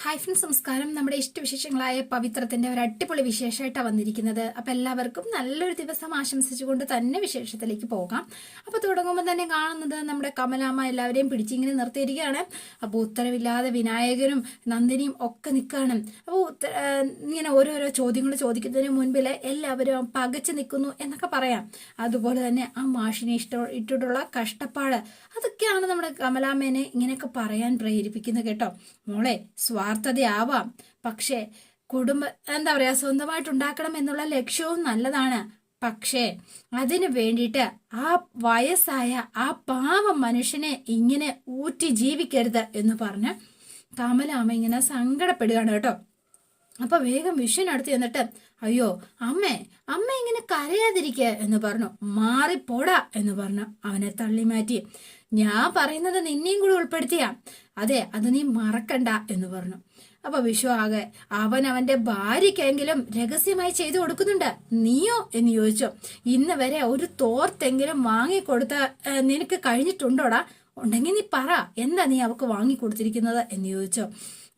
Hi friends, നമസ്കാരം. നമ്മുടെ ഇഷ്ടവിശേഷങ്ങളായ പവിത്രത്തിന്റെ ഒരു അടിപൊളി വിശേഷമായിട്ടാണ് വന്നിരിക്കുന്നത്. അപ്പൊ എല്ലാവർക്കും നല്ലൊരു ദിവസം ആശംസിച്ചുകൊണ്ട് തന്നെ വിശേഷത്തിലേക്ക് പോകാം. അപ്പൊ തുടങ്ങുമ്പോൾ തന്നെ കാണുന്നത് നമ്മുടെ കമലാമ്മ എല്ലാവരെയും പിടിച്ചിങ്ങനെ നിർത്തിയിരിക്കുകയാണ്. അപ്പൊ ഉത്തരവില്ലാതെ വിനായകനും നന്ദിനിയും ഒക്കെ നിൽക്കുകയാണ്. അപ്പോൾ ഇങ്ങനെ ഓരോരോ ചോദ്യങ്ങൾ ചോദിക്കുന്നതിന് മുൻപിൽ എല്ലാവരും പകച്ചു നിൽക്കുന്നു എന്നൊക്കെ പറയാം. അതുപോലെ തന്നെ ആ മാഷിനെ ഇട്ടിട്ടുള്ള കഷ്ടപ്പാട്, അതൊക്കെയാണ് നമ്മുടെ കമലാമ്മേനെ ഇങ്ങനെയൊക്കെ പറയാൻ പ്രേരിപ്പിക്കുന്നത് കേട്ടോ. മോളെ, സ്വാർത്ഥതയാവാം, പക്ഷേ എന്താ പറയാ, സ്വന്തമായിട്ട് ഉണ്ടാക്കണം എന്നുള്ള ലക്ഷ്യവും നല്ലതാണ്. പക്ഷേ അതിനു വേണ്ടിയിട്ട് ആ വയസ്സായ ആ പാവം മനുഷ്യനെ ഇങ്ങനെ ഊറ്റി ജീവിക്കരുത് എന്ന് പറഞ്ഞ് കമലാമ്മ ഇങ്ങനെ സങ്കടപ്പെടുകയാണ് കേട്ടോ. അപ്പൊ വേഗം വിഷുവിനടുത്ത് ചെന്നിട്ട്, അയ്യോ അമ്മ ഇങ്ങനെ കരയാതിരിക്ക എന്ന് പറഞ്ഞു. മാറിപ്പോടാ എന്ന് പറഞ്ഞു അവനെ തള്ളി മാറ്റി. ഞാൻ പറയുന്നത് നിന്നെയും കൂടി ഉൾപ്പെടുത്തിയ, അതെ, അത് നീ മറക്കണ്ട എന്ന് പറഞ്ഞു. അപ്പൊ വിഷു ആകെ അവന്റെ ഭാര്യക്കെങ്കിലും രഹസ്യമായി ചെയ്തു കൊടുക്കുന്നുണ്ട്. നീയോ എന്ന് ചോദിച്ചു. ഇന്ന് വരെ ഒരു തോർത്തെങ്കിലും വാങ്ങിക്കൊടുത്ത നിനക്ക് കഴിഞ്ഞിട്ടുണ്ടോടാ? ഉണ്ടെങ്കിൽ നീ പറ, എന്താ നീ അവക്ക് വാങ്ങിക്കൊടുത്തിരിക്കുന്നത് എന്ന് ചോദിച്ചു.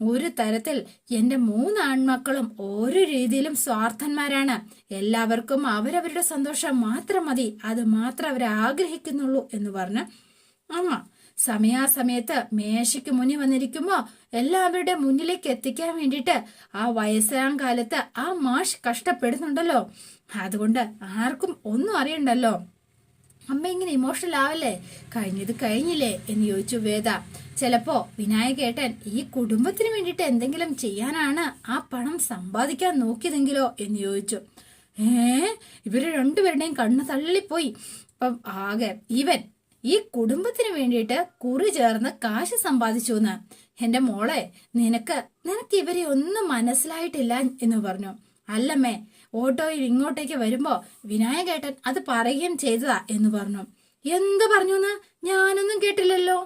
ഒരു തരത്തിൽ എന്റെ 3 ആൺമക്കളും ഓരോ രീതിയിലും സ്വാർത്ഥന്മാരാണ്. എല്ലാവർക്കും അവരവരുടെ സന്തോഷം മാത്രം മതി, അത് മാത്രം അവർ ആഗ്രഹിക്കുന്നുള്ളൂ എന്ന് പറഞ്ഞ് അമ്മ സമയാസമയത്ത് മേശയ്ക്ക് മുന്നിൽ വന്നിരിക്കുമ്പോ എല്ലാവരുടെ മുന്നിലേക്ക് എത്തിക്കാൻ വേണ്ടിയിട്ട് ആ വയസ്സാം കാലത്ത് ആ മാഷ് കഷ്ടപ്പെടുന്നുണ്ടല്ലോ. അതുകൊണ്ട് ആർക്കും ഒന്നും അറിയണ്ടല്ലോ. അമ്മ ഇങ്ങനെ ഇമോഷണൽ ആവല്ലേ, കഴിഞ്ഞത് കഴിഞ്ഞില്ലേ എന്ന് ചോദിച്ചു വേദ. ചിലപ്പോ വിനായകേട്ടൻ ഈ കുടുംബത്തിന് വേണ്ടിയിട്ട് എന്തെങ്കിലും ചെയ്യാനാണ് ആ പണം സമ്പാദിക്കാൻ നോക്കിയതെങ്കിലോ എന്ന് ചോദിച്ചു. ഇവര് രണ്ടുപേരുടെയും കണ്ണ് തള്ളിപ്പോയി. അപ്പം ആകെ ഇവൻ ഈ കുടുംബത്തിന് വേണ്ടിയിട്ട് കുറി ചേർന്ന് കാശ് സമ്പാദിച്ചു എന്ന്. എന്റെ മോളെ, നിനക്ക് ഇവരെ ഒന്നും മനസ്സിലായിട്ടില്ല എന്ന് പറഞ്ഞു. അല്ലമ്മേ, ഓട്ടോയിൽ ഇങ്ങോട്ടേക്ക് വരുമ്പോ വിനായകേട്ടൻ അത് പറയുകയും ചെയ്തതാ എന്ന് പറഞ്ഞു. എന്ത് പറഞ്ഞു എന്ന് ഞാനൊന്നും കേട്ടില്ലല്ലോ.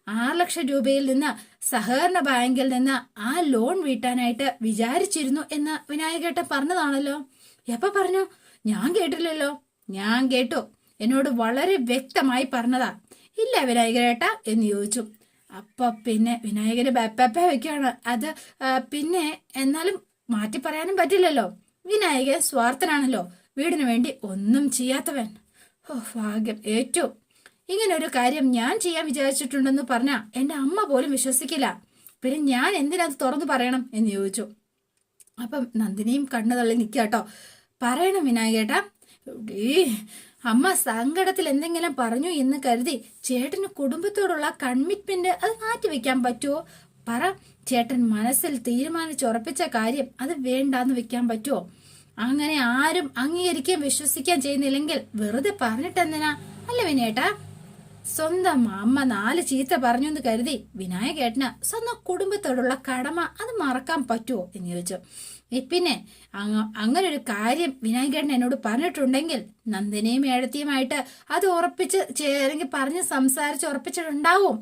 6 ലക്ഷം രൂപയിൽ നിന്ന് സഹകരണ ബാങ്കിൽ നിന്ന് ആ ലോൺ വീട്ടാനായിട്ട് വിചാരിച്ചിരുന്നു എന്ന് വിനായകേട്ടൻ പറഞ്ഞതാണല്ലോ. എപ്പ പറഞ്ഞു? ഞാൻ കേട്ടില്ലല്ലോ. ഞാൻ കേട്ടു, എന്നോട് വളരെ വ്യക്തമായി പറഞ്ഞതാ. ഇല്ല വിനായകേട്ട എന്ന് ചോദിച്ചു. അപ്പൊ പിന്നെ വിനായകന് ബാപ്പ വെക്കാണ്. അത് പിന്നെ എന്നാലും മാറ്റി പറയാനും പറ്റില്ലല്ലോ. വിനായകൻ സ്വാർത്ഥനാണല്ലോ, വീടിനു വേണ്ടി ഒന്നും ചെയ്യാത്തവൻ. ഭാഗ്യം ഏറ്റു. ഇങ്ങനെ ഒരു കാര്യം ഞാൻ ചെയ്യാൻ വിചാരിച്ചിട്ടുണ്ടെന്ന് പറഞ്ഞാ എന്റെ അമ്മ പോലും വിശ്വസിക്കില്ല. പിന്നെ ഞാൻ എന്തിനത് തുറന്നു പറയണം എന്ന് ചോദിച്ചു. അപ്പം നന്ദിനിയും കണ്ണു തള്ളി നിൽക്കാട്ടോ. പറയണം വിനായകേട്ടാ. അമ്മ സങ്കടത്തിൽ എന്തെങ്കിലും പറഞ്ഞു എന്ന് കരുതി ചേട്ടന് കുടുംബത്തോടുള്ള കമ്മിറ്റ്മെന്റ് അത് മാറ്റിവെക്കാൻ പറ്റുമോ? പറ. ചേട്ടൻ മനസ്സിൽ തീരുമാനിച്ചുറപ്പിച്ച കാര്യം അത് വേണ്ടാന്ന് വെക്കാൻ പറ്റുമോ? അങ്ങനെ ആരും അംഗീകരിക്കുകയും വിശ്വസിക്കാൻ ചെയ്യുന്നില്ലെങ്കിൽ വെറുതെ പറഞ്ഞിട്ടെന്തിനാ? അല്ല വിനയേട്ടാ, സ്വന്തം അമ്മ 4 ചീത്ത പറഞ്ഞു എന്ന് കരുതി വിനായകേട്ടന് സ്വന്തം കുടുംബത്തോടുള്ള കടമ അത് മറക്കാൻ പറ്റുമോ എന്ന് ചോദിച്ചു. പിന്നെ അങ്ങനെ ഒരു കാര്യം വിനായകേട്ടൻ എന്നോട് പറഞ്ഞിട്ടുണ്ടെങ്കിൽ നന്ദിനിയും ഏഴത്തിയുമായിട്ട് അത് ഉറപ്പിച്ച് അല്ലെങ്കിൽ പറഞ്ഞ് സംസാരിച്ച് ഉറപ്പിച്ചിട്ടുണ്ടാവും.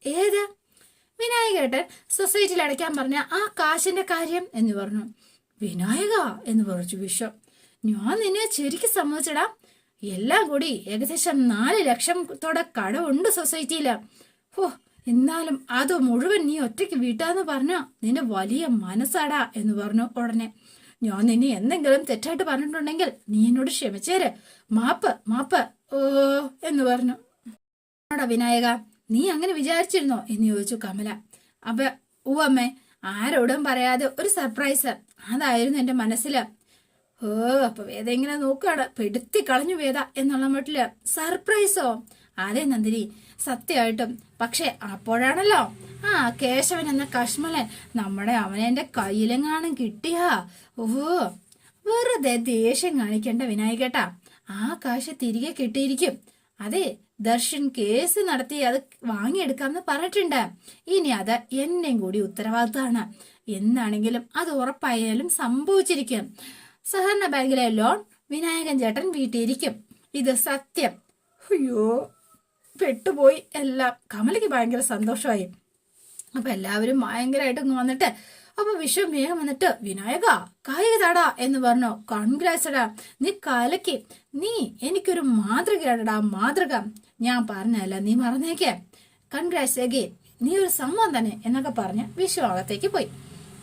ഏത്? വിനായകേട്ടൻ സൊസൈറ്റിയിൽ അടയ്ക്കാൻ പറഞ്ഞ ആ കാശിന്റെ കാര്യം എന്ന് പറഞ്ഞു. വിനായക എന്ന് പറഞ്ഞു വിശ്വം. ഞാൻ നിന്നെ ശരിക്കും സമ്മതിച്ചടാ. എല്ലാം കൂടി ഏകദേശം 4 ലക്ഷത്തോടെ കടമുണ്ട് സൊസൈറ്റിയില്. എന്നാലും അത് മുഴുവൻ നീ ഒറ്റയ്ക്ക് വീട്ടാന്ന് പറഞ്ഞ നിന്റെ വലിയ മനസ്സാടാ എന്ന് പറഞ്ഞു. ഉടനെ ഞാൻ നിന്നെ എന്തെങ്കിലും തെറ്റായിട്ട് പറഞ്ഞിട്ടുണ്ടെങ്കിൽ നീ എന്നോട് ക്ഷമിച്ചേര്. മാപ്പ് ഓ എന്ന് പറഞ്ഞു. വിനായക, നീ അങ്ങനെ വിചാരിച്ചിരുന്നോ എന്ന് ചോദിച്ചു കമല. അപ്പൊ അമ്മേ, ആരോടും പറയാതെ ഒരു സർപ്രൈസ്, അതായിരുന്നു എന്റെ മനസ്സില്. അപ്പൊ വേദ ഇങ്ങനെ നോക്കുകയാണ്. പെടുത്തി കളഞ്ഞു വേദ എന്നുള്ള മട്ടില്. സർപ്രൈസോ? അതെ നന്ദിനി, സത്യമായിട്ടും. പക്ഷെ അപ്പോഴാണല്ലോ കേശവൻ എന്ന കശ്മലൻ നമ്മുടെ അവനെന്റെ കയ്യിലെങ്ങാനും കിട്ടിയാ വെറുതെ ദേഷ്യം കാണിക്കേണ്ട വിനായകേട്ടാ. ആ കാശ് തിരികെ കിട്ടിയിരിക്കും. അതെ, ദർശൻ കേസ് നടത്തി അത് വാങ്ങിയെടുക്കാമെന്ന് പറഞ്ഞിട്ടുണ്ട്. ഇനി അത് എന്റെയും കൂടി ഉത്തരവാദിത്തമാണ്. എന്താണെങ്കിലും അത് ഉറപ്പായാലും സംഭവിച്ചിരിക്കും. സഹകരണ ബാങ്കിലെ ലോൺ വിനായകൻ ചേട്ടൻ വീട്ടിയിരിക്കും. ഇത് സത്യം. അയ്യോ, പെട്ടുപോയി എല്ലാം. കമലയ്ക്ക് ഭയങ്കര സന്തോഷമായി. അപ്പൊ എല്ലാവരും ഭയങ്കരമായിട്ട് വന്നിട്ട് അപ്പൊ വിശ്വം വേഗം വന്നിട്ട്, വിനായക കായിക താടാ എന്ന് പറഞ്ഞു. കൺഗ്രാറ്റ്സടാ, നീ കലക്കി. നീ എനിക്കൊരു മാതൃകയാണടാ, മാതൃക. ഞാൻ പറഞ്ഞല്ല, നീ മറന്നേക്കേ. കൺഗ്രാറ്റ്സ് അഗെയിൻ, നീ ഒരു സംഭവം തന്നെ എന്നൊക്കെ പറഞ്ഞ് വിശ്വം അകത്തേക്ക് പോയി.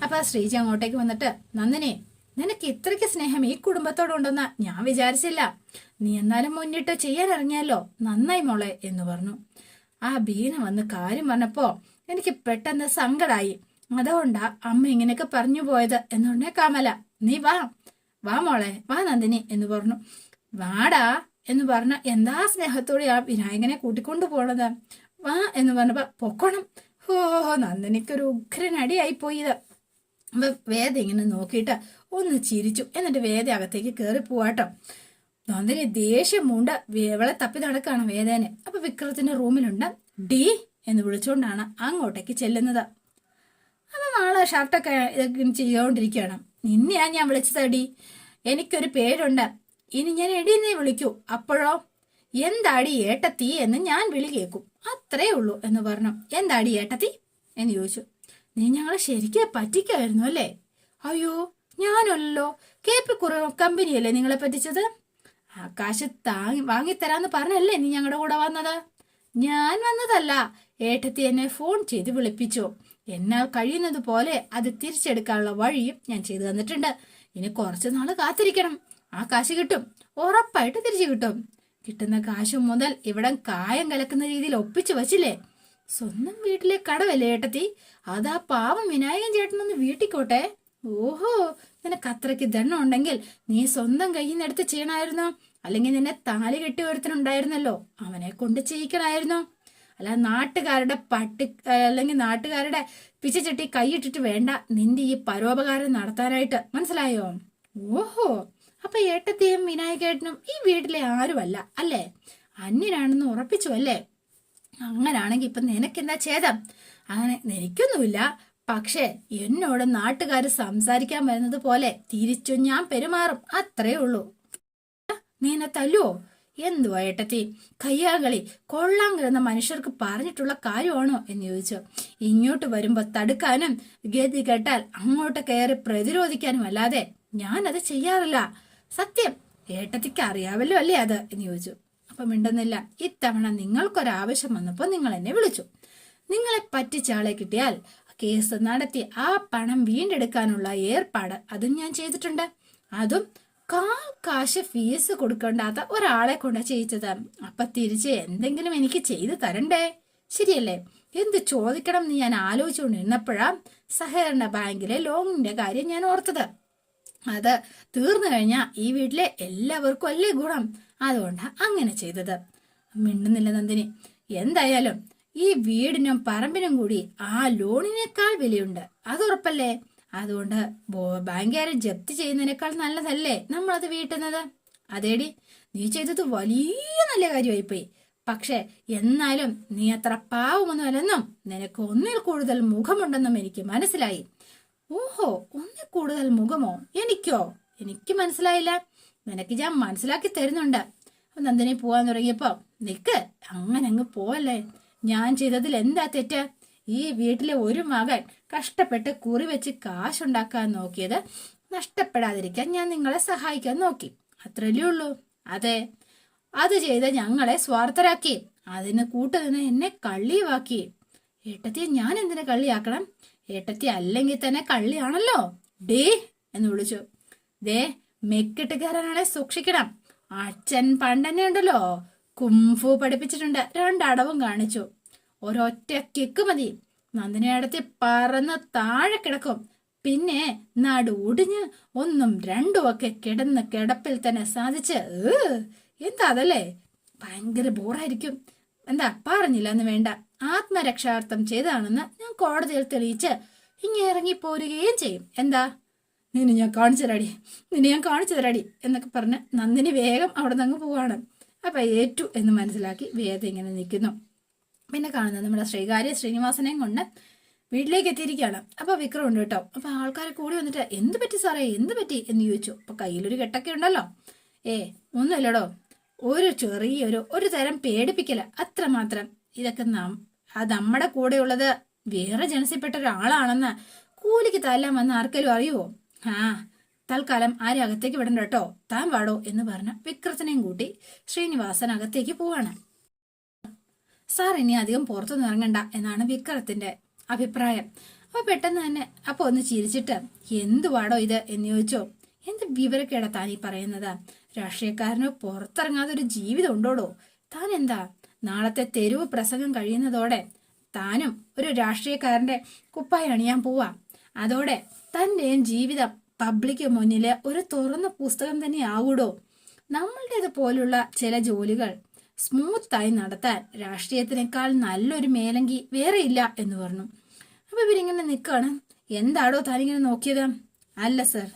അപ്പൊ ശ്രീജ അങ്ങോട്ടേക്ക് വന്നിട്ട്, നന്ദിനി, നിനക്ക് ഇത്രയ്ക്ക് സ്നേഹം ഈ കുടുംബത്തോടുണ്ടെന്ന് ഞാൻ വിചാരിച്ചില്ല. നീ എന്നാലും മുന്നിട്ട് ചെയ്യാൻ ഇറങ്ങിയല്ലോ, നന്നായി മോളെ എന്ന് പറഞ്ഞു. ആ ബീന വന്ന് കാര്യം പറഞ്ഞപ്പോ എനിക്ക് പെട്ടെന്ന് സങ്കടായി. അതുകൊണ്ടാ അമ്മ ഇങ്ങനെയൊക്കെ പറഞ്ഞു പോയത് എന്നുടനെ കമല, നീ വാ വാ മോളെ, വാ നന്ദിനി എന്ന് പറഞ്ഞു. വാടാ എന്ന് പറഞ്ഞ എന്താ സ്നേഹത്തോടെ ആ വിനായകനെ കൂട്ടിക്കൊണ്ടു പോണത്. വാ എന്ന് പറഞ്ഞപ്പോ പൊക്കണം. ഓ, നന്ദിനിക്കൊരു ഉഗ്രനടിയായി പോയത്. അപ്പൊ വേദ ഇങ്ങനെ നോക്കിയിട്ട് ഒന്ന് ചിരിച്ചു. എന്നിട്ട് വേദ അകത്തേക്ക് കയറി പോവാട്ടോ. നന്ദിനി ദേഷ്യം മൂണ്ട് ഇവളെ തപ്പി നടക്കാണ് വേദേനെ. അപ്പൊ വിക്രത്തിന്റെ റൂമിലുണ്ട്. ഡി എന്ന് വിളിച്ചുകൊണ്ടാണ് അങ്ങോട്ടേക്ക് ചെല്ലുന്നത്. അപ്പൊ നാളെ ഷർട്ടൊക്കെ ചെയ്തുകൊണ്ടിരിക്കുകയാണ്. നിന്നെയാ ഞാൻ വിളിച്ചത് ഡി, എനിക്കൊരു പേരുണ്ട്, ഇനി ഞാൻ എടീന്നേ വിളിക്കൂ. അപ്പോഴോ എന്താടി ഏട്ടത്തി എന്ന് ഞാൻ വിളി കേൾക്കും, അത്രേ ഉള്ളൂ എന്ന് പറഞ്ഞു. എന്താടി ഏട്ടത്തി എന്ന് ചോദിച്ചു. നീ ഞങ്ങളെ ശരിക്കും പറ്റിക്കായിരുന്നു അല്ലേ? അയ്യോ ഞാനല്ലോ, KP കമ്പനിയല്ലേ നിങ്ങളെ പറ്റിച്ചത്? ആ കാശ് വാങ്ങിത്തരാന്ന് പറഞ്ഞല്ലേ നീ ഞങ്ങളുടെ കൂടെ വന്നത്? ഞാൻ വന്നതല്ല, ഏട്ടത്തി എന്നെ ഫോൺ ചെയ്ത് വിളിപ്പിച്ചു. എന്നാൽ കഴിയുന്നത് പോലെ അത് തിരിച്ചെടുക്കാനുള്ള വഴിയും ഞാൻ ചെയ്തു തന്നിട്ടുണ്ട്. ഇനി കുറച്ചു നാള് കാത്തിരിക്കണം, ആ കാശ് കിട്ടും, ഉറപ്പായിട്ട് തിരിച്ചു കിട്ടും. കിട്ടുന്ന കാശ് മുതൽ ഇവിടം കായം കലക്കുന്ന രീതിയിൽ ഒപ്പിച്ചു വച്ചില്ലേ? സ്വന്തം വീട്ടിലെ കടവല്ലേ ഏട്ടത്തി, അതാ പാവം വിനായകൻ ചേട്ടനൊന്ന് വീട്ടിക്കോട്ടെ. ഓഹോ, നിനക്ക് അത്രയ്ക്ക് ദണ്ണം ഉണ്ടെങ്കിൽ നീ സ്വന്തം കയ്യിൽ നിന്ന് എടുത്ത് ചെയ്യണമായിരുന്നോ? അല്ലെങ്കിൽ നിന്നെ താലി കെട്ടി ഒരുത്തനുണ്ടായിരുന്നല്ലോ, അവനെ കൊണ്ട് ചെയ്യിക്കണമായിരുന്നോ? അല്ല നാട്ടുകാരുടെ അല്ലെങ്കിൽ നാട്ടുകാരുടെ പിച്ചച്ചട്ടി കൈയിട്ടിട്ട് വേണ്ട നിന്റെ ഈ പരോപകാരം നടത്താനായിട്ട്, മനസ്സിലായോ? ഓഹോ, അപ്പൊ ഏട്ടത്തെയും വിനായകേട്ടനും ഈ വീട്ടിലെ ആരുമല്ല അല്ലേ, അന്യനാണെന്ന് ഉറപ്പിച്ചു അല്ലേ? അങ്ങനാണെങ്കി ഇപ്പൊ നിനക്കെന്താ ഛേദം? അങ്ങനെ എനിക്കൊന്നുമില്ല, പക്ഷെ എന്നോട് നാട്ടുകാർ സംസാരിക്കാൻ വരുന്നത് പോലെ തിരിച്ചു ഞാൻ പെരുമാറും, അത്രേ ഉള്ളൂ. നീ എന്നെ തല്ലുവോ? എന്തുവാ ഏട്ടത്തി കയ്യാകളി, കൊള്ളാൻ കിടന്ന മനുഷ്യർക്ക് പറഞ്ഞിട്ടുള്ള കാര്യമാണോ എന്ന് ചോദിച്ചു. ഇങ്ങോട്ട് വരുമ്പോ തടുക്കാനും ഗതി കേട്ടാൽ അങ്ങോട്ട് കയറി പ്രതിരോധിക്കാനും അല്ലാതെ ഞാനത് ചെയ്യാറില്ല. സത്യം, ഏട്ടത്തിക്ക് അറിയാവല്ലോ അല്ലേ അത് എന്ന് ചോദിച്ചു. അപ്പൊ മിണ്ടുന്നില്ല. ഇത്തവണ നിങ്ങൾക്കൊരാവശ്യം വന്നപ്പോ നിങ്ങൾ എന്നെ വിളിച്ചു. നിങ്ങളെ പറ്റിച്ച ആളെ കിട്ടിയാൽ കേസ് നടത്തി ആ പണം വീണ്ടെടുക്കാനുള്ള ഏർപ്പാട് അതും ഞാൻ ചെയ്തിട്ടുണ്ട്. അതും കാശ് ഫീസ് കൊടുക്കണ്ടാത്ത ഒരാളെ കൊണ്ട് ചെയ്യിച്ചത്. അപ്പൊ തിരിച്ച് എന്തെങ്കിലും എനിക്ക് ചെയ്തു തരണ്ടേ? ശരിയല്ലേ? എന്ത് ചോദിക്കണം എന്ന് ഞാൻ ആലോചിച്ചുകൊണ്ടിരുന്നപ്പോഴാ സഹകരണ ബാങ്കിലെ ലോണിന്റെ കാര്യം ഞാൻ ഓർത്തത്. അത് തീർന്നു കഴിഞ്ഞാൽ ഈ വീട്ടിലെ എല്ലാവർക്കും അല്ലേ ഗുണം, അതുകൊണ്ടാ അങ്ങനെ ചെയ്തത്. മിണ്ടുന്നില്ല നന്ദിനി. എന്തായാലും ഈ വീടിനും പറമ്പിനും കൂടി ആ ലോണിനേക്കാൾ വിലയുണ്ട്, അത് ഉറപ്പല്ലേ? അതുകൊണ്ട് ബാങ്കുകാരെ ജപ്തി ചെയ്യുന്നതിനേക്കാൾ നല്ലതല്ലേ നമ്മളത് വീട്ടുന്നത്? അതേടി, നീ ചെയ്തത് വലിയ നല്ല കാര്യമായിപ്പോയി. പക്ഷെ എന്നാലും നീ അത്ര പാവമൊന്നുമല്ലെന്നും നിനക്ക് ഒന്നിൽ കൂടുതൽ മുഖമുണ്ടെന്നും എനിക്ക് മനസ്സിലായി. ഓഹോ, ഒന്നിൽ കൂടുതൽ മുഖമോ? എനിക്കോ? എനിക്ക് മനസ്സിലായില്ല. നിനക്ക് ഞാൻ മനസ്സിലാക്കി തരുന്നുണ്ട്. നന്ദിനി പോവാൻ തുടങ്ങിയപ്പോ, നിക്ക്, അങ്ങനെ അങ്ങ് പോവല്ലേ, ഞാൻ ചെയ്തതിൽ എന്താ തെറ്റ്? ഈ വീട്ടിലെ ഒരു മകൻ കഷ്ടപ്പെട്ട് കുറി വെച്ച് കാശുണ്ടാക്കാൻ നോക്കിയത് നഷ്ടപ്പെടാതിരിക്കാൻ ഞാൻ നിങ്ങളെ സഹായിക്കാൻ നോക്കി, അത്രല്ലേ ഉള്ളൂ. അതെ, അത് ചെയ്ത് ഞങ്ങളെ സ്വാർത്ഥരാക്കി, അതിന് കൂട്ടുനിന്ന് എന്നെ കള്ളിയുവാക്കി. ഏട്ടത്തിയെ ഞാൻ എന്തിനു കള്ളിയാക്കണം? ഏട്ടത്തി അല്ലെങ്കിൽ തന്നെ കള്ളിയാണല്ലോ. ഡേ എന്ന് വിളിച്ചു. ദേ, മെക്കിട്ട് കയറാനാണെ സൂക്ഷിക്കണം. അച്ഛൻ പണ്ടെന്നെ ഉണ്ടല്ലോ കുംഫു പഠിപ്പിച്ചിട്ടുണ്ട്. രണ്ടടവും കാണിച്ചു. ഒരൊറ്റ കിക്ക് മതി, നന്ദിനിയടത്തി പറന്ന് താഴെ കിടക്കും. പിന്നെ നടുടിഞ്ഞ് ഒന്നും രണ്ടും ഒക്കെ കിടന്ന് കിടപ്പിൽ തന്നെ സാധിച്ച് എന്താ അതല്ലേ, ഭയങ്കര ബോറായിരിക്കും. എന്താ പറഞ്ഞില്ല എന്ന് വേണ്ട, ആത്മരക്ഷാർത്ഥം ചെയ്താണെന്ന് ഞാൻ കോടതിയിൽ തെളിയിച്ച് ഇങ്ങനെ ഇറങ്ങി പോരുകയും ചെയ്യും. എന്താ, നിന്നെ ഞാൻ കാണിച്ചു തരാടി എന്നൊക്കെ പറഞ്ഞ് നന്ദിനി വേഗം അവിടെ നിന്ന് അങ്ങ് പോവാണ്. അപ്പൊ ഏറ്റു എന്ന് മനസ്സിലാക്കി വേദ ഇങ്ങനെ നിൽക്കുന്നു. പിന്നെ കാണുന്നത് നമ്മുടെ ശ്രീനിവാസനെയും കൊണ്ട് വീട്ടിലേക്ക് എത്തിയിരിക്കുകയാണ്. അപ്പൊ വിക്രം ഉണ്ട് കേട്ടോ. അപ്പൊ ആൾക്കാരെ കൂടി വന്നിട്ട് എന്ത് പറ്റി സാറേ, എന്ത് പറ്റി എന്ന് ചോദിച്ചു. അപ്പൊ കയ്യിലൊരു കെട്ടൊക്കെ ഉണ്ടല്ലോ. ഒന്നുമില്ലടോ, ഒരു തരം പേടിപ്പിക്കല, അത്രമാത്രം. ഇതൊക്കെ നമ്മുടെ കൂടെയുള്ളത് വേറെ ജനസിൽപ്പെട്ട ഒരാളാണെന്ന് കൂലിക്ക് തല്ലാൻ വന്ന ആർക്കെങ്കിലും അറിയുവോ? തൽക്കാലം ആരും അകത്തേക്ക് വിടണ്ട കേട്ടോ, താൻ വാടോ എന്ന് പറഞ്ഞ വിക്രത്തിനെയും കൂട്ടി ശ്രീനിവാസൻ അകത്തേക്ക് പോവാണ്. സാർ ഇനി അധികം പുറത്തുനിന്ന് ഇറങ്ങണ്ട എന്നാണ് വിക്രത്തിന്റെ അഭിപ്രായം. അപ്പൊ പെട്ടെന്ന് തന്നെ അപ്പൊ ഒന്ന് ചിരിച്ചിട്ട് എന്തുവാടോ ഇത് എന്ന് ചോദിച്ചോ. എന്ത് വിവരക്കേടാ താൻ ഈ പറയുന്നത്? രാഷ്ട്രീയക്കാരന് പുറത്തിറങ്ങാതെ ഒരു ജീവിതം ഉണ്ടോടോ? താൻ എന്താ നാളത്തെ തെരുവ് പ്രസംഗം കഴിയുന്നതോടെ താനും ഒരു രാഷ്ട്രീയക്കാരന്റെ കുപ്പായി അണിയാൻ പോവാ. അതോടെ തന്റെയും ജീവിതം പബ്ലിക് മുന്നില് ഒരു തുറന്ന പുസ്തകം തന്നെ ആവൂടോ. നമ്മളുടേത് പോലുള്ള ചില ജോലികൾ സ്മൂത്തായി നടത്താൻ രാഷ്ട്രീയത്തിനേക്കാൾ നല്ലൊരു മേലങ്കി വേറെ ഇല്ല എന്ന് പറഞ്ഞു. അപ്പൊ ഇവരിങ്ങനെ നിൽക്കാണ്. എന്താടോ താനിങ്ങനെ നോക്കിയത്? അല്ല സർ,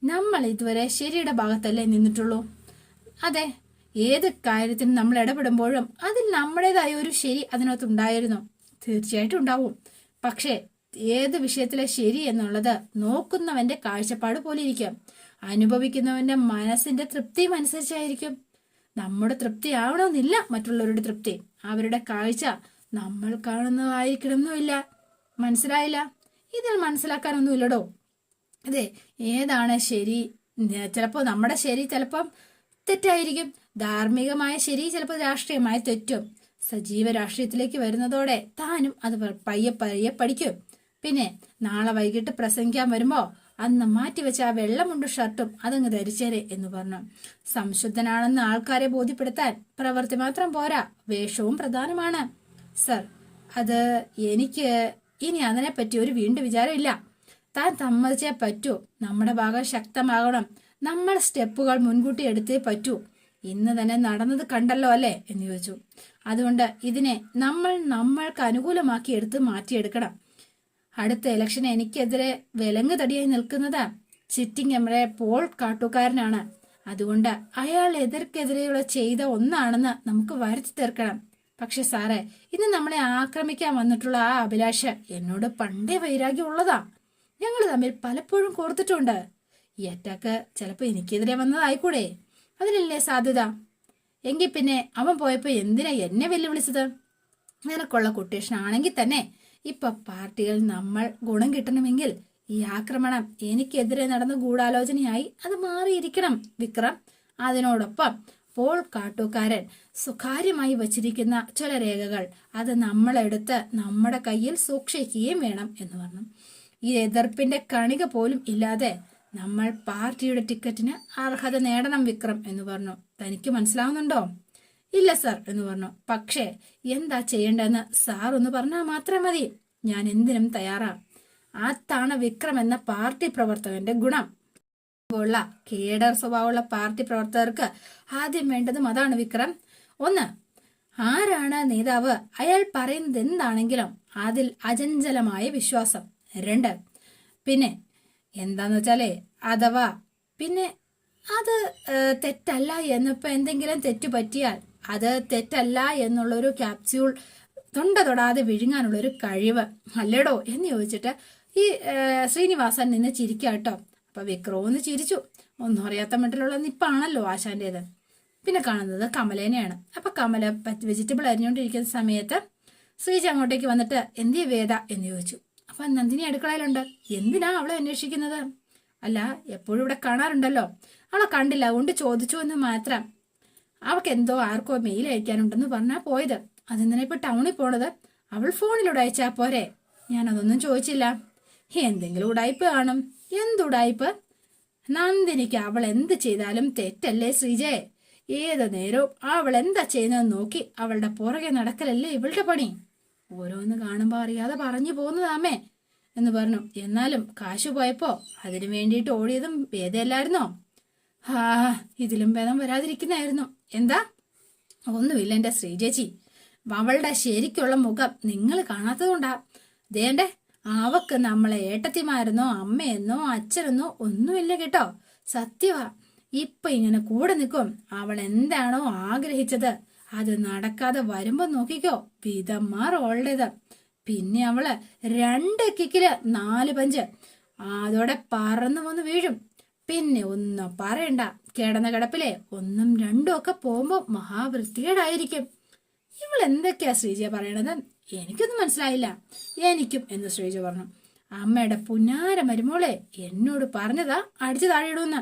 നമ്മൾ ഇതുവരെ ശരിയുടെ ഭാഗത്തല്ലേ നിന്നിട്ടുള്ളൂ. അതെ, ഏത് കാര്യത്തിനും നമ്മൾ ഇടപെടുമ്പോഴും അതിൽ നമ്മുടേതായ ഒരു ശരി അതിനകത്തുണ്ടായിരുന്നു. തീർച്ചയായിട്ടും ഉണ്ടാവും. പക്ഷേ ഏത് വിഷയത്തിലെ ശരി എന്നുള്ളത് നോക്കുന്നവന്റെ കാഴ്ചപ്പാട് പോലെ ഇരിക്കും. അനുഭവിക്കുന്നവന്റെ മനസ്സിന്റെ തൃപ്തിയും അനുസരിച്ചായിരിക്കും. നമ്മുടെ തൃപ്തി ആവണമെന്നില്ല മറ്റുള്ളവരുടെ തൃപ്തി. അവരുടെ കാഴ്ച നമ്മൾ കാണുന്നതായിരിക്കണമെന്നുമില്ല. മനസ്സിലായില്ല? ഇതിൽ മനസ്സിലാക്കാനൊന്നുമില്ലടോ. അതെ, ഏതാണ് ശരി? ചിലപ്പോൾ നമ്മുടെ ശരി ചിലപ്പം തെറ്റായിരിക്കും. ധാർമ്മികമായ ശരി ചിലപ്പോൾ രാഷ്ട്രീയമായി തെറ്റും. സജീവ രാഷ്ട്രീയത്തിലേക്ക് വരുന്നതോടെ താനും അത് പയ്യെ പയ്യെ പഠിക്കും. പിന്നെ നാളെ വൈകിട്ട് പ്രസംഗിക്കാൻ വരുമ്പോ അന്ന് മാറ്റിവെച്ച ആ വെള്ളമുണ്ട് ഷർട്ടും അതങ്ങ് ധരിച്ചേരെ എന്ന് പറഞ്ഞു. സംശുദ്ധനാണെന്ന് ആൾക്കാരെ ബോധ്യപ്പെടുത്താൻ പ്രവൃത്തി മാത്രം പോരാ, വേഷവും പ്രധാനമാണ് സർ. അത് എനിക്ക് ഇനി അതിനെപ്പറ്റി ഒരു വീണ്ടും വിചാരമില്ല. താൻ സമ്മതിച്ചേ പറ്റൂ. നമ്മുടെ ഭാഗം ശക്തമാകണം. നമ്മൾ സ്റ്റെപ്പുകൾ മുൻകൂട്ടി എടുത്തേ പറ്റൂ. ഇന്ന് തന്നെ നടന്നത് കണ്ടല്ലോ അല്ലേ എന്ന് ചോദിച്ചു. അതുകൊണ്ട് ഇതിനെ നമ്മൾക്ക് അനുകൂലമാക്കി എടുത്ത് മാറ്റിയെടുക്കണം. അടുത്ത ഇലക്ഷന് എനിക്കെതിരെ വിലങ്ങ് തടിയായി നിൽക്കുന്നത് sitting M L A Paul കാട്ടൂക്കാരനാണ്. അതുകൊണ്ട് അയാൾ എതിർക്കെതിരെയുള്ള ചെയ്ത ഒന്നാണെന്ന് നമുക്ക് വരുത്തി തീർക്കണം. പക്ഷെ സാറേ, ഇന്ന് നമ്മളെ ആക്രമിക്കാൻ വന്നിട്ടുള്ള ആ അഭിലാഷ് എന്നോട് പണ്ടേ വൈരാഗ്യമുള്ളതാ. ഞങ്ങൾ തമ്മിൽ പലപ്പോഴും കോർത്തിട്ടുണ്ട്. ഈ അറ്റാക്ക് ചിലപ്പോൾ എനിക്കെതിരെ വന്നതായിക്കൂടെ? അതിനല്ലേ സാധ്യത? എങ്കിൽ പിന്നെ അവൻ പോയപ്പോ എന്തിനാ എന്നെ വെല്ലുവിളിച്ചത്? നിനക്കുള്ള കൊട്ടേഷൻ ആണെങ്കിൽ തന്നെ ഇപ്പൊ പാർട്ടികൾ നമ്മൾ ഗുണം കിട്ടണമെങ്കിൽ ഈ ആക്രമണം എനിക്കെതിരെ നടന്ന ഗൂഢാലോചനയായി അത് മാറിയിരിക്കണം വിക്രം. അതിനോടൊപ്പം പോൾ കാട്ടൂക്കാരൻ സ്വകാര്യമായി വച്ചിരിക്കുന്ന ചില രേഖകൾ അത് നമ്മളെടുത്ത് നമ്മുടെ കയ്യിൽ സൂക്ഷിക്കുകയും വേണം എന്ന് പറഞ്ഞു. ഈ എതിർപ്പിന്റെ കണിക പോലും ഇല്ലാതെ നമ്മൾ പാർട്ടിയുടെ ടിക്കറ്റിന് അർഹത നേടണം വിക്രം എന്ന് പറഞ്ഞു. തനിക്ക് മനസ്സിലാവുന്നുണ്ടോ? ഇല്ല സർ എന്ന് പറഞ്ഞു. പക്ഷേ എന്താ ചെയ്യേണ്ടതെന്ന് സാർ ഒന്ന് പറഞ്ഞാൽ മാത്രം മതി. ഞാൻ എന്തിനും തയ്യാറാ. അതാണ് വിക്രം എന്ന പാർട്ടി പ്രവർത്തകന്റെ ഗുണം. ഉള്ള കേഡർ സ്വഭാവമുള്ള പാർട്ടി പ്രവർത്തകർക്ക് ആദ്യം വേണ്ടതും അതാണ് വിക്രം. ഒന്ന്, ആരാണ് നേതാവ് അയാൾ പറയുന്നത് എന്താണെങ്കിലും അതിൽ അചഞ്ചലമായ വിശ്വാസം. രണ്ട്, പിന്നെ എന്താന്ന് വെച്ചാലേ അഥവാ പിന്നെ അത് തെറ്റല്ല എന്നിപ്പോ എന്തെങ്കിലും തെറ്റു പറ്റിയാൽ അത് തെറ്റല്ല എന്നുള്ളൊരു ക്യാപ്സ്യൂൾ തൊണ്ട തൊടാതെ വിഴുങ്ങാനുള്ളൊരു കഴിവ് അല്ലേടോ എന്ന് ചോദിച്ചിട്ട് ഈ ശ്രീനിവാസൻ നിന്ന് ചിരിക്കാട്ടോ. അപ്പൊ വിക്രവും ഒന്ന് ചിരിച്ചു. ഒന്നും അറിയാത്ത മട്ടിലുള്ള നിപ്പാണല്ലോ ആശാന്റേത്. പിന്നെ കാണുന്നത് കമലേനെയാണ്. അപ്പൊ കമല വെജിറ്റബിൾ അരിഞ്ഞുകൊണ്ടിരിക്കുന്ന സമയത്ത് ശ്രീജ അങ്ങോട്ടേക്ക് വന്നിട്ട് എന്തിയ വേദ എന്ന് ചോദിച്ചു. അപ്പൊ നന്ദിനി അടുക്കളയിലുണ്ട്. എന്തിനാ അവളെ അന്വേഷിക്കുന്നത്? അല്ല, എപ്പോഴും ഇവിടെ കാണാറുണ്ടല്ലോ. അവളെ കണ്ടില്ല, അതുകൊണ്ട് ചോദിച്ചു എന്ന് മാത്രം. അവൾക്ക് എന്തോ ആർക്കോ മെയിൽ അയക്കാനുണ്ടെന്ന് പറഞ്ഞാ പോയത്. അതെന്തിനാ ഇപ്പൊ ടൗണിൽ പോണത്? അവൾ ഫോണിലൂടെ അയച്ചാ പോരെ? ഞാനതൊന്നും ചോദിച്ചില്ല. എന്തെങ്കിലും ഉടായ്പ് കാണും. എന്തുടായ്പ്? നന്ദിനിക്ക് അവൾ എന്ത് ചെയ്താലും തെറ്റല്ലേ ശ്രീജയെ? ഏത് നേരവും അവൾ എന്താ ചെയ്യുന്നതെന്ന് നോക്കി അവളുടെ പുറകെ നടക്കലല്ലേ ഇവളുടെ പണി. ഓരോന്ന് കാണുമ്പോ അറിയാതെ പറഞ്ഞു പോകുന്നതാമേ എന്ന് പറഞ്ഞു. എന്നാലും കാശു പോയപ്പോ അതിനു വേണ്ടിയിട്ട് ഓടിയതും ഭേദമല്ലായിരുന്നോ? ഇതിലും ഭേദം വരാതിരിക്കുന്നായിരുന്നു. എന്താ? ഒന്നുമില്ല എന്റെ ശ്രീജേച്ചി. അവളുടെ ശരിക്കുള്ള മുഖം നിങ്ങൾ കാണാത്തതുകൊണ്ടാ. ദേണ്ടേ, അവക്ക് നമ്മളെ ഏട്ടത്തിമാരെന്നോ അമ്മയെന്നോ അച്ഛനെന്നോ ഒന്നുമില്ല കേട്ടോ. സത്യവാ. ഇപ്പൊ ഇങ്ങനെ കൂടെ നിൽക്കും. അവൾ എന്താണോ ആഗ്രഹിച്ചത് അത് നടക്കാതെ വരുമ്പോ നോക്കിക്കോ വിധന്മാർ ഓളുടേത്. പിന്നെ അവള് 2 കിക്കില് 4 പഞ്ച് അതോടെ പറന്നു വന്ന് വീഴും. പിന്നെ ഒന്നും പറയണ്ട, കിടന്ന കിടപ്പിലെ 1ഉം 2ഉം ഒക്കെ പോകുമ്പോ മഹാവൃത്തികേടായിരിക്കും. ഇവൾ എന്തൊക്കെയാ ശ്രീജ പറയണത്? എനിക്കൊന്നും മനസ്സിലായില്ല. എനിക്കും എന്ന് ശ്രീജ പറഞ്ഞു. അമ്മയുടെ പുന്നാര മരുമോളെ എന്നോട് പറഞ്ഞതാ അടിച്ചു താഴെയിടുമെന്ന്.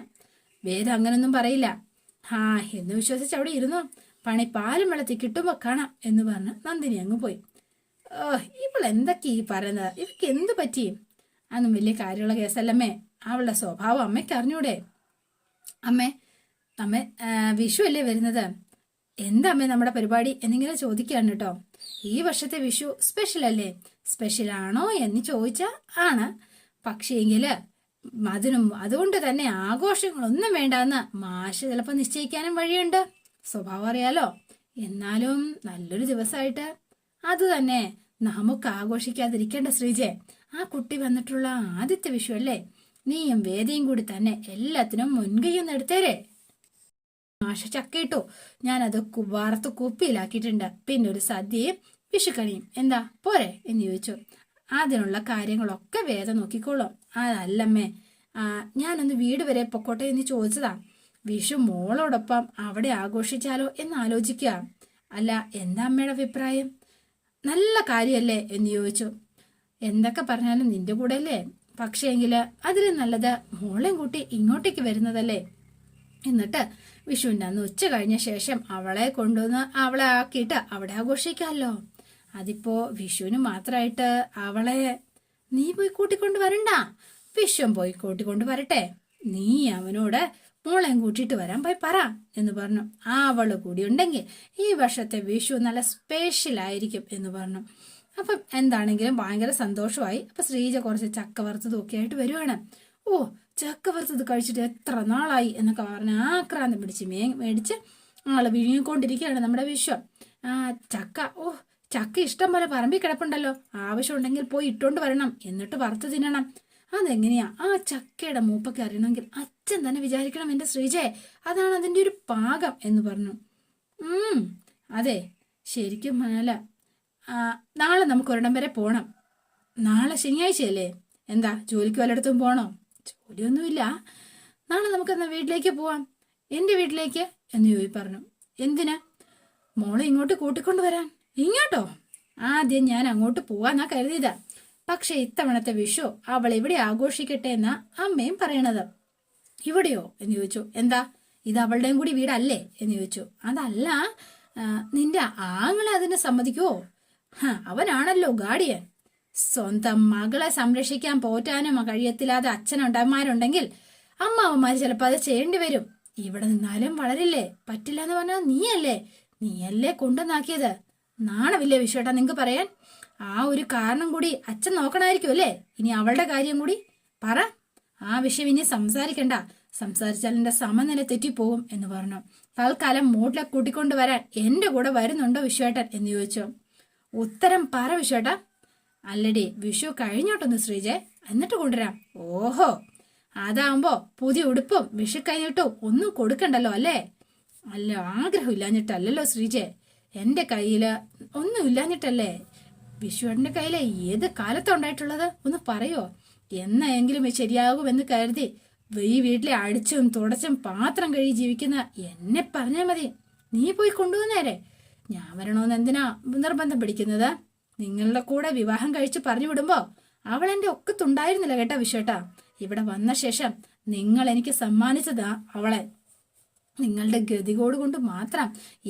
വേദം അങ്ങനൊന്നും പറയില്ല. എന്ന് വിശ്വസിച്ച് അവിടെ ഇരുന്നു. പണി പാലും വെള്ളത്തിൽ കിട്ടുമ്പോ കാണാം എന്ന് പറഞ്ഞ് നന്ദിനി അങ്ങ് പോയി. ഇവൾ എന്തൊക്കെ ഈ പറയുന്നത്, ഇവക്ക് എന്ത് പറ്റി? അതൊന്നും വലിയ കാര്യമുള്ള കേസല്ലമ്മേ. അവളുടെ സ്വഭാവം അമ്മയ്ക്ക് അറിഞ്ഞൂടെ? അമ്മേ അമ്മേ വിഷു അല്ലേ വരുന്നത്, എന്താ അമ്മേ നമ്മുടെ പരിപാടി എന്നിങ്ങനെ ചോദിക്കുകയാണ് കേട്ടോ. ഈ വർഷത്തെ വിഷു സ്പെഷ്യൽ അല്ലേ? സ്പെഷ്യൽ ആണോ എന്ന് ചോദിച്ചാൽ ആണ്. പക്ഷേങ്കില് അതുകൊണ്ട് തന്നെ ആഘോഷങ്ങളൊന്നും വേണ്ടെന്ന് മാഷ് ചിലപ്പോൾ നിശ്ചയിക്കാനും വഴിയുണ്ട്. സ്വഭാവം അറിയാലോ. എന്നാലും നല്ലൊരു ദിവസമായിട്ട് അത് തന്നെ നമുക്ക് ആഘോഷിക്കാതിരിക്കേണ്ട ശ്രീജെ. ആ കുട്ടി വന്നിട്ടുള്ള ആദ്യത്തെ വിഷു അല്ലേ? നീയും വേദയും കൂടി തന്നെ എല്ലാത്തിനും മുൻകൈയൊന്നും എടുത്തേരേ. മാഷ ചക്കയിട്ടോ, ഞാനത് വറുത്ത് കുപ്പിയിലാക്കിയിട്ടുണ്ട്. പിന്നെ ഒരു സദ്യയും വിഷുക്കണിയും എന്താ പോരെ എന്ന് ചോദിച്ചു. അതിനുള്ള കാര്യങ്ങളൊക്കെ വേദ നോക്കിക്കോളും. അതല്ലമ്മേ, ഞാനൊന്ന് വീട് വരെ പൊക്കോട്ടെ എന്ന് ചോദിച്ചതാ. വിഷു മോളോടൊപ്പം അവിടെ ആഘോഷിച്ചാലോ എന്ന് ആലോചിക്കുക. അല്ല, എന്താ അമ്മയുടെ അഭിപ്രായം? നല്ല കാര്യമല്ലേ എന്ന് ചോദിച്ചു. എന്തൊക്കെ പറഞ്ഞാലും നിന്റെ കൂടെ അല്ലേ, പക്ഷേങ്കില് അതിലും നല്ലത് മോളെയും കൂട്ടി ഇങ്ങോട്ടേക്ക് വരുന്നതല്ലേ. എന്നിട്ട് വിഷുവിൻ്റെ അന്ന് ഉച്ച കഴിഞ്ഞ ശേഷം അവളെ കൊണ്ടുവന്ന് അവളെ ആക്കിയിട്ട് അവിടെ ആഘോഷിക്കാമല്ലോ. അതിപ്പോ വിഷുവിന് മാത്രമായിട്ട് അവളെ നീ പോയി കൂട്ടിക്കൊണ്ട് വരണ്ട, വിശ്വം പോയി കൂട്ടിക്കൊണ്ട് വരട്ടെ. നീ അവനോട് മോളെയും കൂട്ടിയിട്ട് വരാൻ പോയി പറ എന്ന് പറഞ്ഞു. അവള് കൂടി ഉണ്ടെങ്കിൽ ഈ വർഷത്തെ വിഷു നല്ല സ്പെഷ്യൽ ആയിരിക്കും എന്ന് പറഞ്ഞു. അപ്പം എന്താണെങ്കിലും ഭയങ്കര സന്തോഷമായി. അപ്പൊ ശ്രീജ കുറച്ച് ചക്ക വറുത്തതും ഒക്കെ ആയിട്ട് വരുവാണ്. ഓ, ചക്ക വറുത്തത് കഴിച്ചിട്ട് എത്ര നാളായി എന്നൊക്കെ പറഞ്ഞ് ആക്രാന്തം പിടിച്ച് മേടിച്ച് ആള് വിഴുങ്ങിക്കൊണ്ടിരിക്കുകയാണ് നമ്മുടെ വിശ്വം. ചക്ക, ചക്ക ഇഷ്ടം പോലെ പറമ്പിൽ കിടപ്പുണ്ടല്ലോ, ആവശ്യമുണ്ടെങ്കിൽ പോയി ഇട്ടോണ്ട് വരണം, എന്നിട്ട് വറുത്ത് തിന്നണം. അതെങ്ങനെയാ ആ ചക്കയുടെ മൂപ്പൊക്കെ അറിയണമെങ്കിൽ അച്ഛൻ തന്നെ വിചാരിക്കണം എന്റെ ശ്രീജയെ, അതാണ് അതിന്റെ ഒരു പാകം എന്ന് പറഞ്ഞു. അതെ, ശരിക്കും അല്ല, നാളെ നമുക്ക് ഒരിടം വരെ പോണം. നാളെ ശനിയാഴ്ചയല്ലേ, എന്താ ജോലിക്ക് വല്ലയിടത്തും പോണോ? ജോലിയൊന്നുമില്ല, നാളെ നമുക്കെന്നാ വീട്ടിലേക്ക് പോവാം, എന്റെ വീട്ടിലേക്ക് എന്ന് ചോദി പറഞ്ഞു. എന്തിനാ? മോളെ ഇങ്ങോട്ട് കൂട്ടിക്കൊണ്ട് വരാൻ. ഇങ്ങോട്ടോ? ആദ്യം ഞാൻ അങ്ങോട്ട് പോവാന്നാ കരുതിയതാ, പക്ഷെ ഇത്തവണത്തെ വിഷു അവൾ ഇവിടെ ആഘോഷിക്കട്ടെ എന്നാ അമ്മയും പറയണത്. ഇവിടെയോ എന്ന് ചോദിച്ചു. എന്താ, ഇത് അവളുടെയും കൂടി വീടല്ലേ എന്ന് ചോദിച്ചു. അതല്ല, നിന്റെ ആങ്ങളെ അതിന് സമ്മതിക്കുവോ? അവനാണല്ലോ ഗാർഡിയൻ. സ്വന്തം മകളെ സംരക്ഷിക്കാൻ പോറ്റാനും കഴിയത്തില്ലാതെ അച്ഛനുണ്ടന്മാരുണ്ടെങ്കിൽ അമ്മാവന്മാര് ചിലപ്പോൾ അത് ചെയ്യേണ്ടി വരും. ഇവിടെ നിന്നാലും വളരില്ലേ? പറ്റില്ല എന്ന് പറഞ്ഞാൽ നീയല്ലേ കൊണ്ടുവന്നാക്കിയത്. നാണമില്ലേ വിശ്വേട്ടാ നിങ്ങക്ക് പറയാൻ? ആ ഒരു കാരണം കൂടി അച്ഛൻ നോക്കണമായിരിക്കും അല്ലേ? ഇനി അവളുടെ കാര്യം കൂടി പറ. ആ വിഷയം ഇനി സംസാരിക്കണ്ട, സംസാരിച്ചാൽ എന്റെ സമനില തെറ്റിപ്പോകും എന്ന് പറഞ്ഞു. തൽക്കാലം മൂട്ടിലെ കൂട്ടിക്കൊണ്ട് വരാൻ എന്റെ കൂടെ വരുന്നുണ്ടോ വിശ്വേട്ടൻ എന്ന് ചോദിച്ചു. ഉത്തരം പറ വിശ്വേട്ടാ. അല്ലടി, വിഷു കഴിഞ്ഞോട്ടൊന്ന് ശ്രീജെ, എന്നിട്ട് കൊണ്ടുവരാം. ഓഹോ, അതാവുമ്പോ പുതിയ ഉടുപ്പും വിഷു കഴിഞ്ഞിട്ടും ഒന്നും കൊടുക്കണ്ടല്ലോ അല്ലേ? അല്ല, ആഗ്രഹം ഇല്ലാഞ്ഞിട്ടല്ലല്ലോ ശ്രീജെ, എന്റെ കയ്യില് ഒന്നും ഇല്ലാഞ്ഞിട്ടല്ലേ. വിഷുവിന്റെ കയ്യിലെ ഏത് കാലത്താ ഉണ്ടായിട്ടുള്ളത് ഒന്ന് പറയോ? എന്നെങ്കിലും ശരിയാകുമെന്ന് കരുതി ഈ വീട്ടിലെ അടിച്ചും തുടച്ചും പാത്രം കഴുകി ജീവിക്കുന്ന എന്നെ പറഞ്ഞാൽ മതി. നീ പോയി കൊണ്ടുവന്നേരെ. ഞാൻ വരണോന്ന് എന്തിനാ നിർബന്ധം പിടിക്കുന്നത്? നിങ്ങളുടെ കൂടെ വിവാഹം കഴിച്ച് പറഞ്ഞു വിടുമ്പോ അവൾ എന്റെ ഒക്കത്തുണ്ടായിരുന്നില്ല കേട്ടാ വിശ്വേട്ടാ. ഇവിടെ വന്ന ശേഷം നിങ്ങൾ എനിക്ക് സമ്മാനിച്ചതാ അവളെ. നിങ്ങളുടെ ഗതികോട് കൊണ്ട് മാത്രം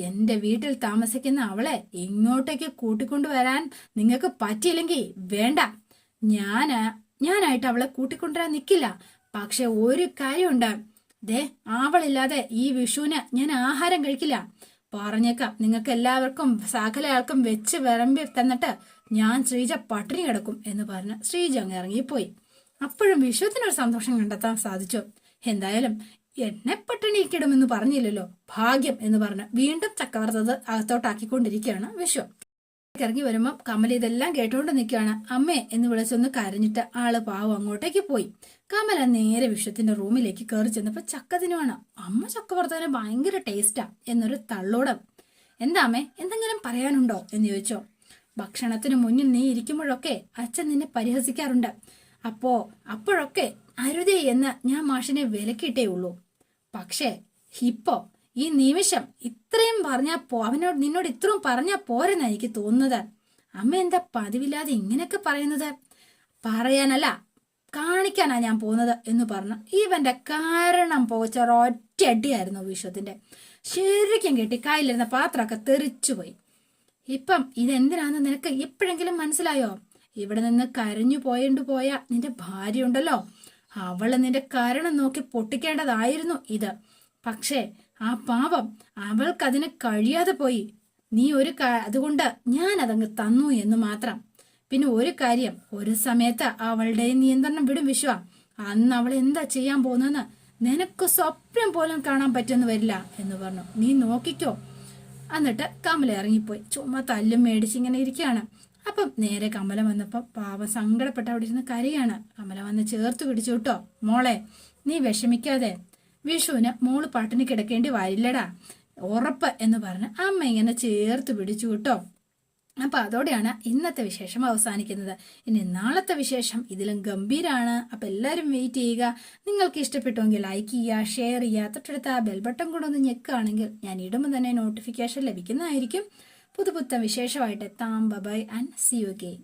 എന്റെ വീട്ടിൽ താമസിക്കുന്ന അവളെ ഇങ്ങോട്ടേക്ക് കൂട്ടിക്കൊണ്ടുവരാൻ നിങ്ങൾക്ക് പറ്റിയില്ലെങ്കിൽ വേണ്ട, ഞാനായിട്ട് അവളെ കൂട്ടിക്കൊണ്ടുവരാൻ നിൽക്കില്ല. പക്ഷെ ഒരു കാര്യമുണ്ട്, അവളില്ലാതെ ഈ വിഷുവിന് ഞാൻ ആഹാരം കഴിക്കില്ല. പറഞ്ഞേക്കാം, നിങ്ങൾക്ക് എല്ലാവർക്കും സകല ആൾക്കും വെച്ച് വിളമ്പി തന്നിട്ട് ഞാൻ ശ്രീജ പട്ടിണി കിടക്കും എന്ന് പറഞ്ഞ് ശ്രീജ അങ്ങ് ഇറങ്ങിപ്പോയി. അപ്പോഴും വിഷുവിനൊരു സന്തോഷം കണ്ടെത്താൻ സാധിച്ചു. എന്തായാലും എന്നെ പട്ടിണിക്കിടുമെന്ന് പറഞ്ഞില്ലല്ലോ, ഭാഗ്യം എന്ന് പറഞ്ഞ് വീണ്ടും ചക്കവറുത്തത് അകത്തോട്ടാക്കിക്കൊണ്ടിരിക്കുകയാണ് വിഷു. ഇറങ്ങി വരുമ്പം കമല ഇതെല്ലാം കേട്ടോണ്ട് നിൽക്കുകയാണ്. അമ്മേ എന്ന് വിളിച്ചൊന്ന് കരഞ്ഞിട്ട് ആള് പാവം അങ്ങോട്ടേക്ക് പോയി. കമല നേരെ വിഷുത്തിന്റെ റൂമിലേക്ക് കയറി ചെന്നപ്പോ ചക്ക തിനുവാണ്. അമ്മ ചക്ക വറുത്തതിന് ഭയങ്കര ടേസ്റ്റാ എന്നൊരു തള്ളോടം. എന്താ അമ്മേ, എന്തെങ്കിലും പറയാനുണ്ടോ എന്ന് ചോദിച്ചോ. ഭക്ഷണത്തിന് മുന്നിൽ നീ ഇരിക്കുമ്പോഴൊക്കെ അച്ഛൻ നിന്നെ പരിഹസിക്കാറുണ്ട്. അപ്പോഴൊക്കെ അരുതേ എന്ന് ഞാൻ മാഷിനെ വിലക്കിയിട്ടേ ഉള്ളൂ. പക്ഷേ ഇപ്പോ ഈ നിമിഷം ഇത്രയും നിന്നോട് ഇത്രയും പറഞ്ഞാ പോരെന്നാ എനിക്ക് തോന്നുന്നത്. അമ്മ എന്താ പതിവില്ലാതെ ഇങ്ങനെയൊക്കെ പറയുന്നത്? പറയാനല്ല, കാണിക്കാനാ ഞാൻ പോകുന്നത് എന്ന് പറഞ്ഞു ഇവന്റെ കാരണം പോച്ച ഒറ്റ അടിയായിരുന്നു വിശ്വത്തിന്റെ. ശരിക്കും കെട്ടി കയ്യിലിരുന്ന പാത്രമൊക്കെ തെറിച്ചുപോയി. ഇപ്പം ഇതെന്തിനാന്ന് നിനക്ക് ഇപ്പോഴെങ്കിലും മനസ്സിലായോ? ഇവിടെ നിന്ന് കരഞ്ഞു പോയ നിന്റെ ഭാര്യ ഉണ്ടല്ലോ, അവള് നിന്റെ കരണം നോക്കി പൊട്ടിക്കേണ്ടതായിരുന്നു ഇത്. പക്ഷേ ആ പാപം അവൾക്കതിന് കഴിയാതെ പോയി. നീ അതുകൊണ്ട് ഞാൻ അതങ്ങ് തന്നു എന്ന് മാത്രം. പിന്നെ ഒരു കാര്യം, ഒരു സമയത്ത് അവളുടെ നിയന്ത്രണം വിടും വിശ്വ. അന്ന് അവൾ എന്താ ചെയ്യാൻ പോകുന്നെന്ന് നിനക്ക് സ്വപ്നം പോലും കാണാൻ പറ്റുമെന്ന് വരില്ല എന്ന് പറഞ്ഞു. നീ നോക്കിക്കോ. എന്നിട്ട് കമല ഇറങ്ങിപ്പോയി. ചുമ്മാ തല്ലും മേടിച്ചിങ്ങനെ ഇരിക്കുകയാണ്. അപ്പം നേരെ കമല വന്നപ്പോൾ പാവം സങ്കടപ്പെട്ട് അവിടെ ഇരുന്ന് കരയാണ്. കമല വന്ന് ചേർത്ത് പിടിച്ചു. കേട്ടോ മോളെ, നീ വിഷമിക്കാതെ, വിഷുവിന് മോള് പട്ടിണി കിടക്കേണ്ടി വരില്ലടാ, ഉറപ്പ് എന്ന് പറഞ്ഞ് അമ്മ ഇങ്ങനെ ചേർത്ത് പിടിച്ചു. കേട്ടോ. അപ്പൊ അതോടെയാണ് ഇന്നത്തെ വിശേഷം അവസാനിക്കുന്നത്. ഇനി നാളത്തെ വിശേഷം ഇതിലും ഗംഭീരാണ്. അപ്പൊ എല്ലാവരും വെയിറ്റ് ചെയ്യുക. നിങ്ങൾക്ക് ഇഷ്ടപ്പെട്ടുവെങ്കിൽ ലൈക്ക് ചെയ്യുക, ഷെയർ ചെയ്യുക, തൊട്ടടുത്ത ആ ബെൽ ബട്ടൺ കൂടെ ഒന്ന് ഞെക്കുകയാണെങ്കിൽ ഞാൻ ഇടുമ്പോൾ തന്നെ നോട്ടിഫിക്കേഷൻ ലഭിക്കുന്നതായിരിക്കും. പുതുപുത്തൻ വിശേഷമായിട്ട് എത്താം. Bye and see you again.